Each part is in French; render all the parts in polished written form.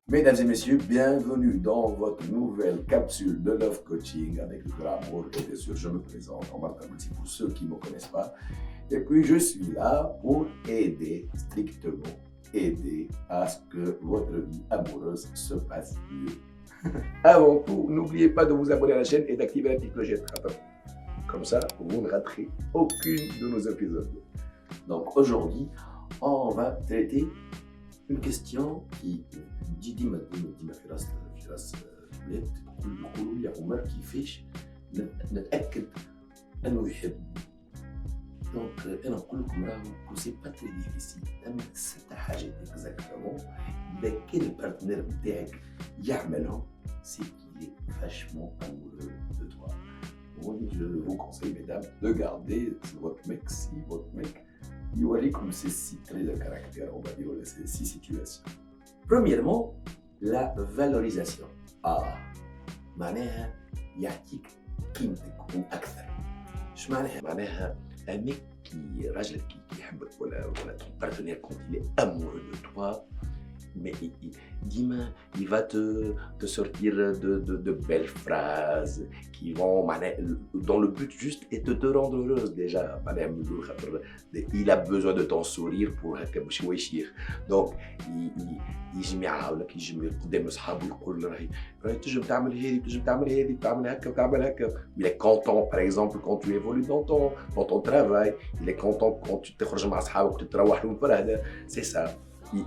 Mesdames et messieurs, bienvenue dans votre nouvelle capsule de Love Coaching avec le cœur amour. Et bien sûr, je me présente Omar Tamoutsi pour ceux qui ne me connaissent pas. Et puis, je suis là pour aider, strictement aider à ce que votre vie amoureuse se passe mieux. Avant tout, n'oubliez pas de vous abonner à la chaîne et d'activer la petite clochette. Comme ça, vous ne raterez aucune de nos épisodes. Donc aujourd'hui, on va traiter une question qui ديما في راس الولاد يقولوا لي عمر كيفاش نتاكد انه يحب. دونك انا نقول لكم راهو سي با تري ديفيسيل، اما 6 حاجات اكزاكتومون اذا كان البارتنير نتاعك يعملهم سي كي فاشمون امورeux de toi. Moi, je vous conseille, mesdames, de garder votre mec si votre mec يوريكم ces 6 traits de caractère, on va dire, ces 6 situations. Premièrement, la valorisation. معناها يعطيك قيمتك وأكثر. اش معناها؟ معناها un mec qui راجلك qui يحبك ولا ton partenaire quand il est amoureux de toi, mais demain, il va te sortir de belles phrases qui vont, dans le but juste et te rendre heureuse déjà. Il a besoin de ton sourire pour donc يجي يعاونك، يجي قدام اصحابه يقول راهي تنجم تعمل هذه، تنجم تعمل هذه، تعمل هكا وتعمل هكا. Il est content par exemple quand tu évolues dans ton travail. Il est content quand tu تخرج مع اصحابك وتتروح لهم فرهده. C'est ça.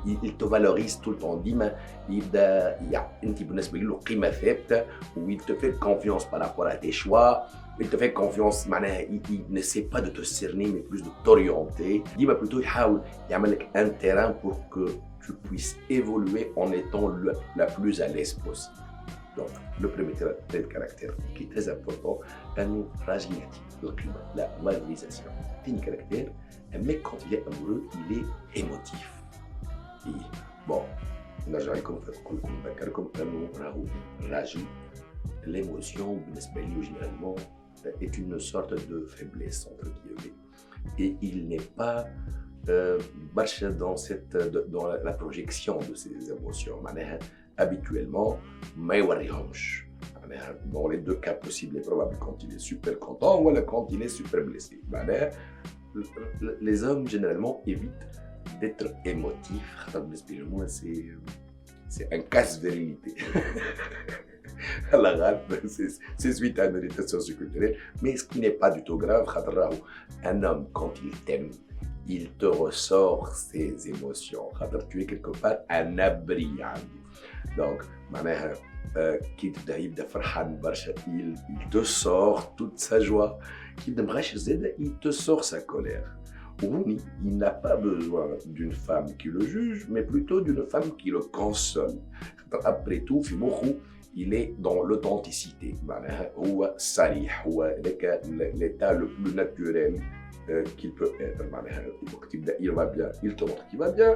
Il te valorise tout le temps. ديما يبدا انت بالنسبه له قيمه ثابته، و il te fait confiance par rapport à tes choix. Il te fait confiance معناها il ne sait pas de te cerner mais plus de t'orienter. ديما plutôt يحاول يعمل لك un terrain pour que tu puisses évoluer en étant la plus à l'aise possible. Donc le premier trait de caractère qui est très important انه راجل يعطيك القيمه، la valorisation. ثاني caractère, un mec quand il est amoureux il est émotif. Bon, نرجع لكم نذكركم انه راهو الراجل l'émotion بالنسبه له généralement est une sorte de faiblesse entre guillemets, et il n'est pas marche dans la projection de ses émotions. معناها habituellement ما يوريهمش. معناها dans les deux cas possibles et probables, quand il est super content ou quand il est super blessé. معناها les hommes généralement évitent d'être émotif. C'est un casse-virilité. C'est suite à une orientation socioculturelle, mais ce qui n'est pas du tout grave. Un homme, quand il t'aime, il te ressort ses émotions. Tu es quelque part un abri. Donc, il te sort toute sa joie. Il te sort sa colère. Il n'a pas besoin d'une femme qui le juge, mais plutôt d'une femme qui le console. Après tout, il est dans l'authenticité. L'état le plus naturel qu'il peut être. Il va bien, il te montre qu'il va bien.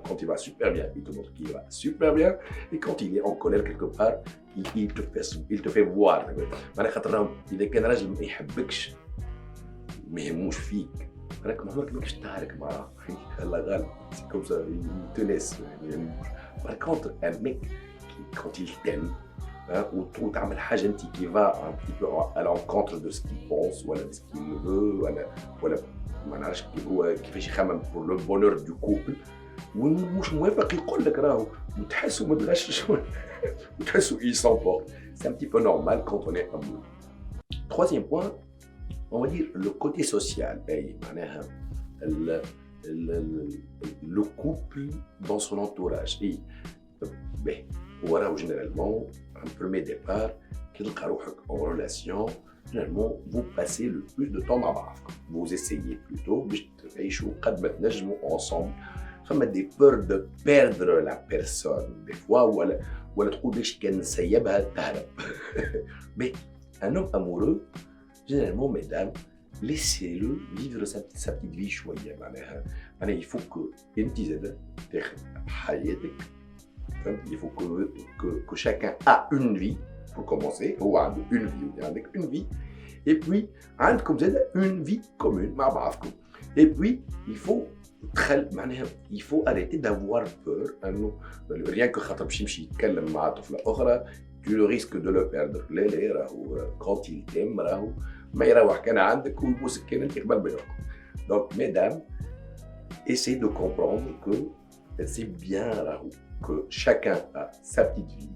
Quand il va super bien, il te montre qu'il va super bien. Et quand il est en colère quelque part, il te fait voir. Il est qu'un راجل ما يحبكش ما يهموش فيك. C'est comme ça, il te laisse. Par contre, un mec quand il t'aime, ou تعمل حاجة انت qui va un petit peu à l'encontre de ce qu'il pense ou de ce qu'il veut, ولا ما نعرفش كيفاش يخمم pour le bonheur du couple، ومش موافق يقول لك راهو وتحسه متغشش وتحسه il s'emporte. C'est un petit peu normal quand on est amoureux. Troisième point, on va dire le côté social. Le couple dans son entourage. Et généralement, un premier départ, en relation, généralement, vous passez le plus de temps dans vous essayez plutôt ensemble. Des peurs de perdre la personne, des fois, mais un homme amoureux, généralement, mesdames, laissez-le vivre sa petite vie شوية. il faut que il faut que chacun a une vie pour commencer. Une vie, et puis une vie commune. Et puis il faut il faut arrêter d'avoir peur انه rien que خاطر باش يمشي يتكلم مع طفله اخرى tu le risques de le perdre. لا راهو quand il t'aime راهو ما يروح كان عندك ويبوسك كان انت قبل ما يروح. Donc mesdames, essayez de comprendre que c'est bien راهو que chacun a sa petite vie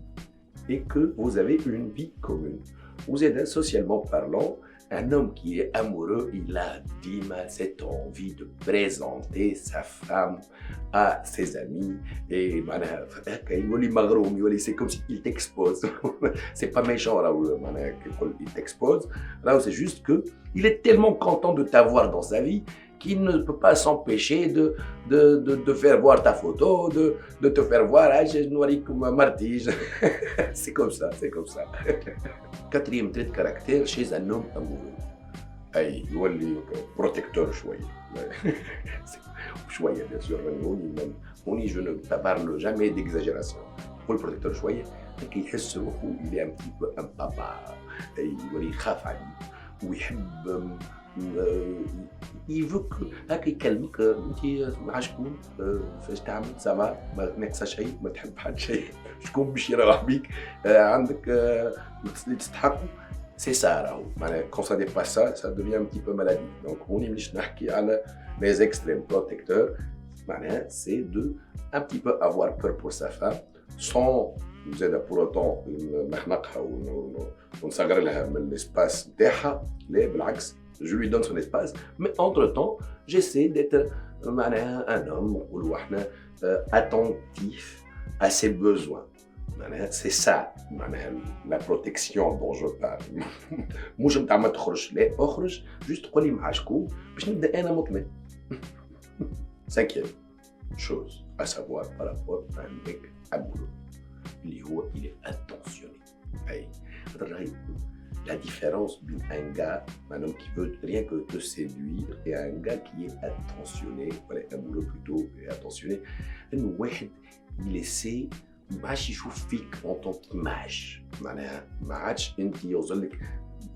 et que vous avez une vie commune. Vous êtes socialement parlant. Un homme qui est amoureux, il a cette envie de présenter sa femme à ses amis. Et c'est comme s'il t'expose. C'est pas méchant là où il t'expose. Là c'est juste qu'il est tellement content de t'avoir dans sa vie qu'il ne peut pas s'empêcher de faire voir ta photo, de te faire voir, j'ai nourri comme un martige. C'est comme ça, c'est comme ça. Quatrième trait de caractère chez un homme amoureux. أي يولي protecteur شوية. شوية bien sûr. هوني je ne parle jamais d'exagération. pour le protecteur شوية هكا يحس روحه il est un petit peu un papa. يولي يخاف عليه ويحب il veut que هكا يكلمك انت مع شكون فاش تعمل سافا ما ناقصه شيء ما تحب حد شيء شكون باش يروح بيك عندك اللي تستحقه. C'est ça راهو معناها quand ça dépasse ça, ça devient un petit peu maladif. Donc هوني مانيش نحكي على les extrêmes protecteurs معناها c'est de un petit peu avoir peur pour sa femme sans زاد pour autant نخنقها ونصغر لها من l'espace نتاعها. لا بالعكس je lui donne son espace, mais entre-temps, j'essaie d'être un homme ou attentif à ses besoins. C'est ça la protection dont je parle. مش نتاع ما تخرج لا اخرج juste قولي مع شكون باش نبدا انا مطمئن. Cinquième chose à savoir par rapport à un mec amoureux, il est attentionné. La différence d'un gars, un homme qui veut rien que te séduire, et un gars qui est attentionné, voilà, amoureux plutôt, et attentionné, il essaie ما عادش يشوف فيك en tant qu'image. معناها ما عادش انت يوصل لك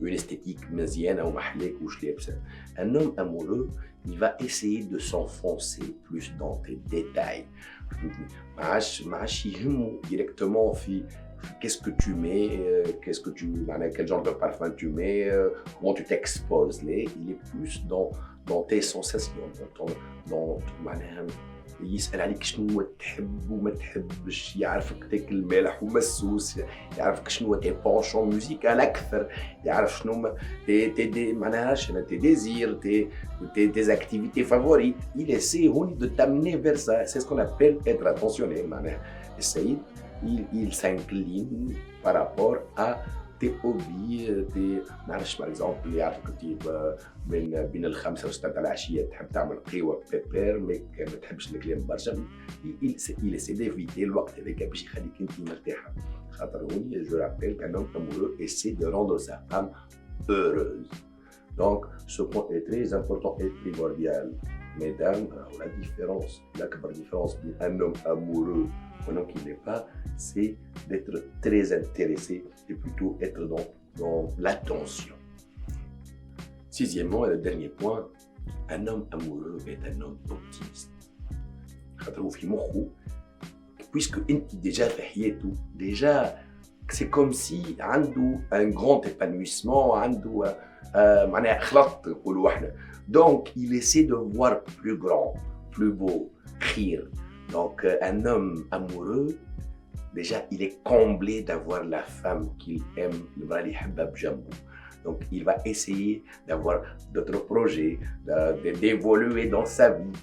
une esthétique مزيانه ومحليك وش لابسه. Un homme amoureux, il va essayer de s'enfoncer plus dans tes détails. ما عادش يهمه directement في qu'est-ce que tu mets, quel genre de parfum tu mets, comment tu t'exposes. Il est plus dans tes sensations, dans يسأل عليك شنو تحب وما تحبش، يعرفك تاكل مالح ومسوس، يعرفك شنو تي بونشون ميوزيكال اكثر، يعرف شنو تي معناهاش تي ديزير tes activités favorites. Il essaie de t'amener vers ça. C'est ce qu'on appelle être attentionné. معناها السيد il s'incline par rapport à tes hobbies, معلش par exemple يعرفك انت بين الخمسة والستة تاع العشية تحب تعمل قهوة بيبر ما تحبش الكلام برشا. il essaie d'éviter الوقت هذاك باش يخليك انت مرتاحة. خاطر هوني je rappelle qu'un homme amoureux essaie de rendre sa femme heureuse. Donc ce point est très important et primordial. Mesdames, la différence, l'akbar différence d'un homme amoureux ou un homme qui n'est pas, c'est d'être très intéressé et plutôt être dans l'attention. Sixièmement, et le dernier point, un homme amoureux est un homme optimiste. Puisque déjà déjà c'est comme si عنده un grand épanouissement, عنده معناها خلط نقولوا احنا. Donc il essaie de voir plus grand, plus beau, خير. Donc un homme amoureux, déjà il est comblé d'avoir la femme qu'il aime, اللي يحبها بجنبه. Donc il va essayer d'avoir d'autres projets, d'évoluer dans sa vie.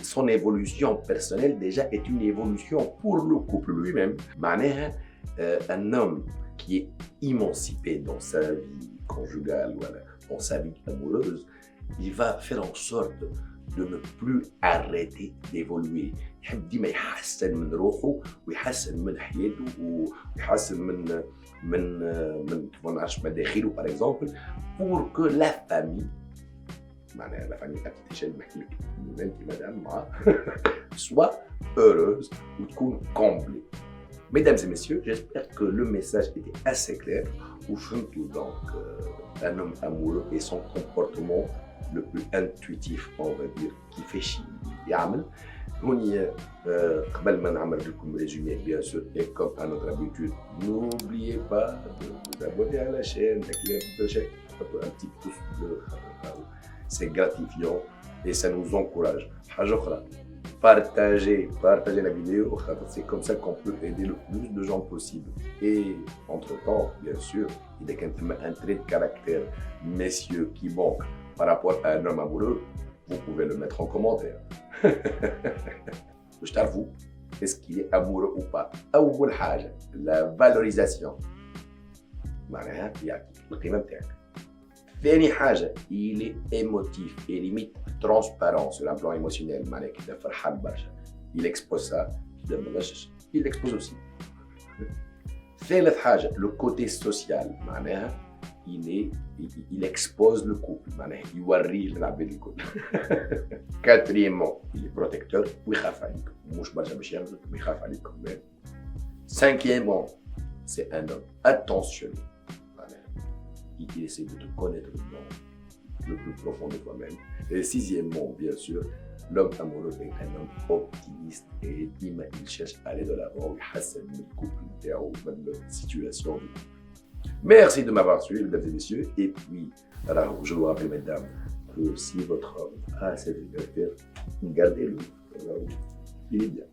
Son évolution personnelle déjà est une évolution pour le couple lui-même. معناها un homme qui est émancipé dans sa vie conjugale, voilà, dans sa vie amoureuse, il va faire en sorte de ne plus arrêter d'évoluer. يحب ديما يحسن من روحه ويحسن من حياته ويحسن من كيف نعرفش مداخله par exemple pour que la famille معناها la famille تشد نحكي لك انت مدام معاه soit heureuse ou تكون comblée. Mesdames et messieurs, j'espère que le message était assez clair. Donc, un homme amoureux et son comportement le plus intuitif, on va dire, qui fait chier. يعمل هوني قبل ما نعمل لكم ريزومي bien sûr et comme à notre habitude n'oubliez pas de vous abonner à la chaîne un petit pouce bleu c'est gratifiant et ça nous encourage حاجة أخرى partagez la vidéo c'est comme ça qu'on peut aider le plus de gens possible et entre temps bien sûr il y a un trait de caractère messieurs qui manque par rapport à un homme amoureux vous pouvez le mettre en commentaire. Je t'avoue, est-ce qu'il est amoureux ou pas? أول حاجة la valorisation. معناها يعطيك القيمة بتاعك. ثاني حاجة il est émotif et limite transparent sur un plan émotionnel. معناها كي تبدا فرحان برشا. Il expose ça. كي تبدا مغشش il expose aussi. ثالث حاجة le côté social. معناها il expose le couple, il يوريه للعباد الكل. Quatrièmement, il est protecteur ويخاف عليك. مش برشا باش يغلط mais يخاف عليك quand même. Cinquièmement, c'est un homme attentionné. Il essaie de te connaître dans le plus profond de toi-même. Et sixièmement, bien sûr, l'homme amoureux est un homme optimiste et il cherche à aller de l'avant, il حسن من الكوبل نتاعو من السيتواسيون du couple. Merci de m'avoir suivi, mesdames et messieurs. Et puis, alors, je vous rappelle, mesdames, que si votre homme a cette liberté, gardez-le. Il est bien.